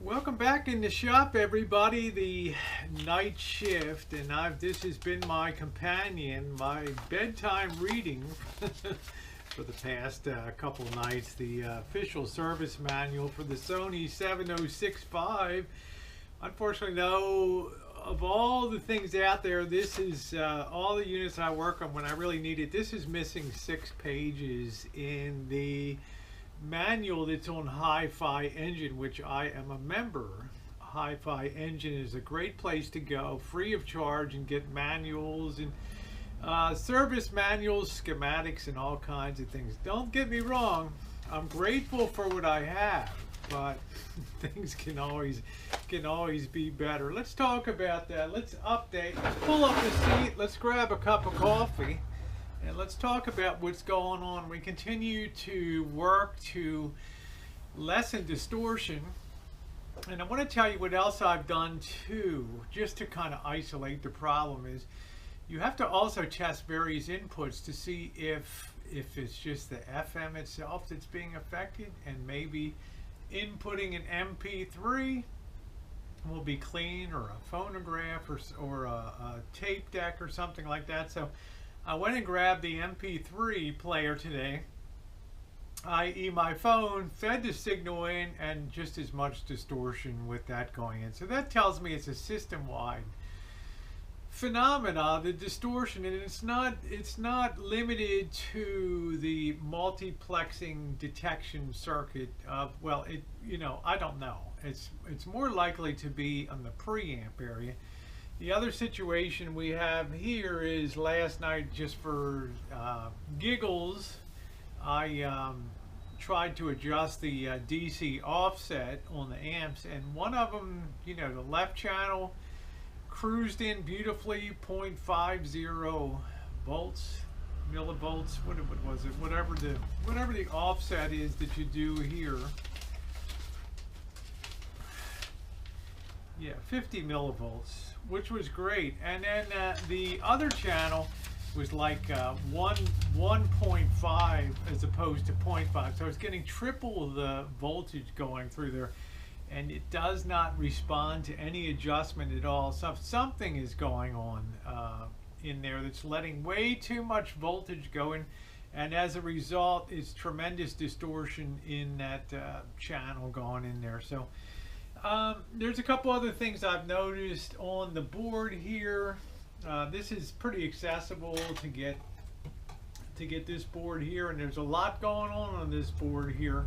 Welcome back in the shop, everybody. The night shift, and this has been my companion, my bedtime reading for the past couple nights. The official service manual for the Sony 7065. Unfortunately, no, of all the things out there, this is all the units I work on when I really need it. This is missing 6 pages in the manual that's on Hi-Fi Engine, which I am a member. Hi-Fi Engine is a great place to go, free of charge, and get manuals and service manuals, schematics, and all kinds of things. Don't get me wrong, I'm grateful for what I have, but things can always be better. Let's talk about that. Let's update. Let's pull up the seat. Let's grab a cup of coffee. And let's talk about what's going on. We continue to work to lessen distortion. And I want to tell you what else I've done too, just to kind of isolate the problem, is you have to also test various inputs to see if it's just the FM itself that's being affected, and maybe inputting an MP3 will be clean, or a phonograph, or a tape deck or something like that. So I went and grabbed the MP3 player today, i.e. my phone, fed the signal in, and just as much distortion with that going in. So that tells me it's a system-wide phenomena, the distortion, and it's not limited to the multiplexing detection circuit of, well, I don't know. It's more likely to be on the preamp area. The other situation we have here is last night, just for giggles, I tried to adjust the DC offset on the amps, and one of them, the left channel, cruised in beautifully, 0.50 volts, millivolts, what was it, whatever the offset is that you do here. Yeah, 50 millivolts, which was great. And then the other channel was like 1.5 as opposed to 0.5. So it's getting triple the voltage going through there. And it does not respond to any adjustment at all. So something is going on in there that's letting way too much voltage go in. And as a result, it's tremendous distortion in that channel going in there. So there's a couple other things I've noticed on the board here. This is pretty accessible to get this board here, and there's a lot going on this board here.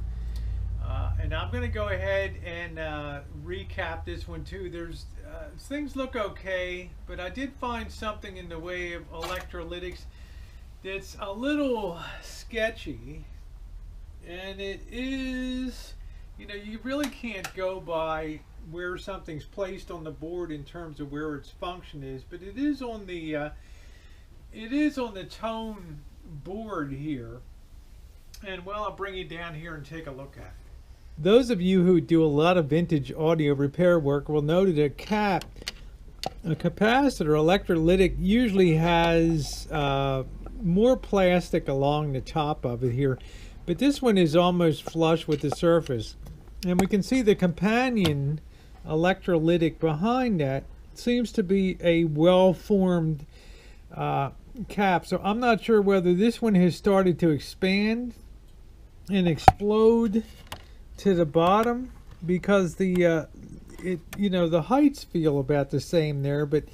And I'm going to go ahead and recap this one too. There's things look okay, but I did find something in the way of electrolytics that's a little sketchy, and it is, you really can't go by where something's placed on the board in terms of where its function is, but it is on the tone board here. And well, I'll bring you down here and take a look at it. Those of you who do a lot of vintage audio repair work will know that a capacitor electrolytic usually has more plastic along the top of it here, but this one is almost flush with the surface. And we can see the companion electrolytic behind that seems to be a well-formed cap. So I'm not sure whether this one has started to expand and explode to the bottom, because the heights feel about the same there, but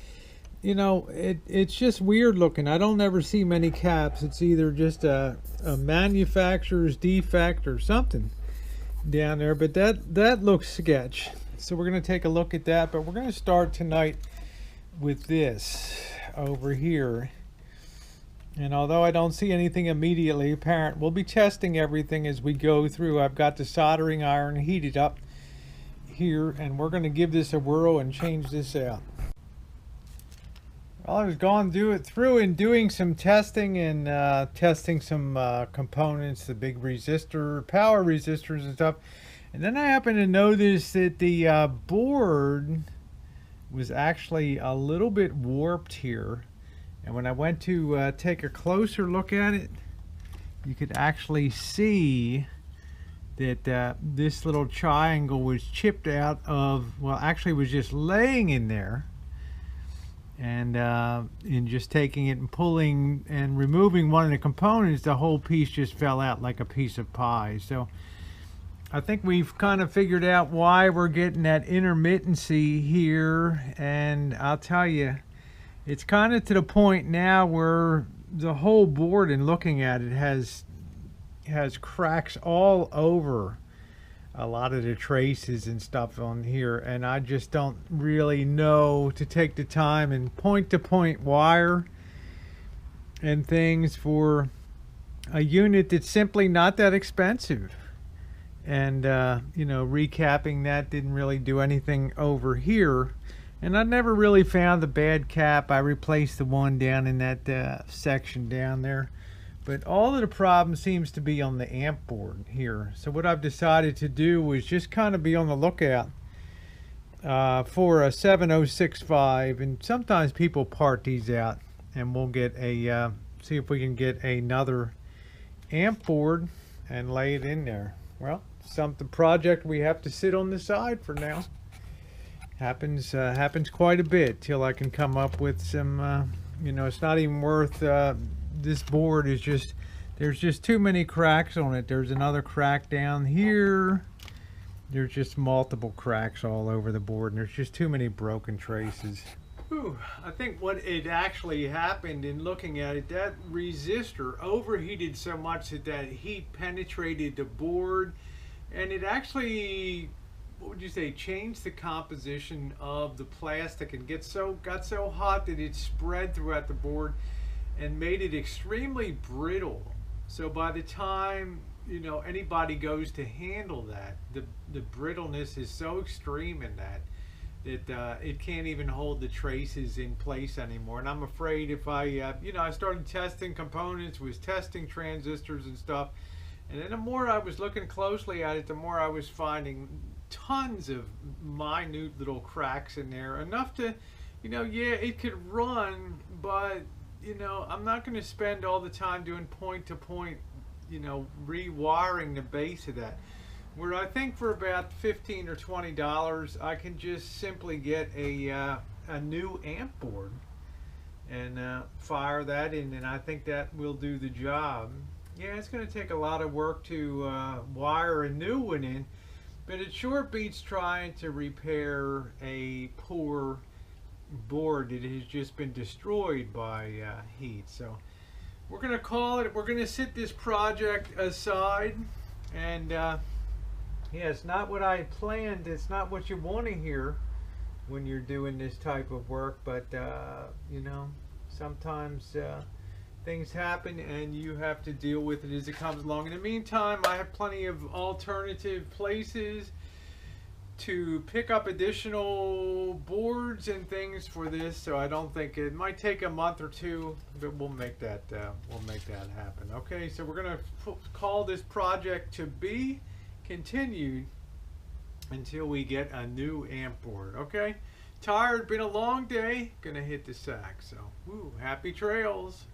it's just weird looking. I don't ever see many caps. It's either just a manufacturer's defect or something down there, but that looks sketch. So we're going to take a look at that, but we're going to start tonight with this over here. And although I don't see anything immediately apparent, we'll be testing everything as we go through. I've got the soldering iron heated up here, and we're going to give this a whirl and change this out. Well, I was going through and doing some testing and testing some components, the big resistor, power resistors and stuff. And then I happened to notice that the board was actually a little bit warped here. And when I went to take a closer look at it, you could actually see that this little triangle was chipped out of, well, actually was just laying in there, and in just taking it and pulling and removing one of the components, the whole piece just fell out like a piece of pie. So I think we've kind of figured out why we're getting that intermittency here, and I'll tell you, it's kind of to the point now where the whole board, and looking at it, has cracks all over a lot of the traces and stuff on here, and I just don't really know to take the time and point-to-point wire and things for a unit that's simply not that expensive. And you know, recapping that didn't really do anything over here, and I never really found the bad cap. I replaced the one down in that section down there. But all of the problem seems to be on the amp board here. So what I've decided to do was just kind of be on the lookout for a 7065. And sometimes people part these out, and we'll get a, see if we can get another amp board and lay it in there. Well, something project we have to sit on the side for now. Happens quite a bit till I can come up with some, you know, it's not even worth, this board is just, there's just too many cracks on it. There's another crack down here. There's just multiple cracks all over the board, and there's just too many broken traces. Whew, I think what it actually happened in looking at it, that resistor overheated so much that that heat penetrated the board, and it actually, what would you say, changed the composition of the plastic and got so hot that it spread throughout the board and made it extremely brittle. So by the time, you know, anybody goes to handle that, the brittleness is so extreme in that it can't even hold the traces in place anymore. And I'm afraid if I, you know, I started testing components, was testing transistors and stuff, and then the more I was looking closely at it, the more I was finding tons of minute little cracks in there, enough to, you know, yeah, it could run, but you know, I'm not going to spend all the time doing point-to-point, you know, rewiring the base of that. Where I think for about $15 or $20, I can just simply get a new amp board and fire that in, and I think that will do the job. Yeah, it's going to take a lot of work to wire a new one in, but it sure beats trying to repair a poor board that has just been destroyed by heat. So we're gonna call it, we're gonna set this project aside, and yeah, it's not what I planned, it's not what you want to hear when you're doing this type of work, but you know, sometimes things happen and you have to deal with it as it comes along. In the meantime, I have plenty of alternative places to pick up additional boards and things for this, so I don't think it might take a month or two, but we'll make that happen. Okay, so we're gonna call this project to be continued until we get a new amp board. Okay, tired, been a long day, gonna hit the sack. So, woo, happy trails.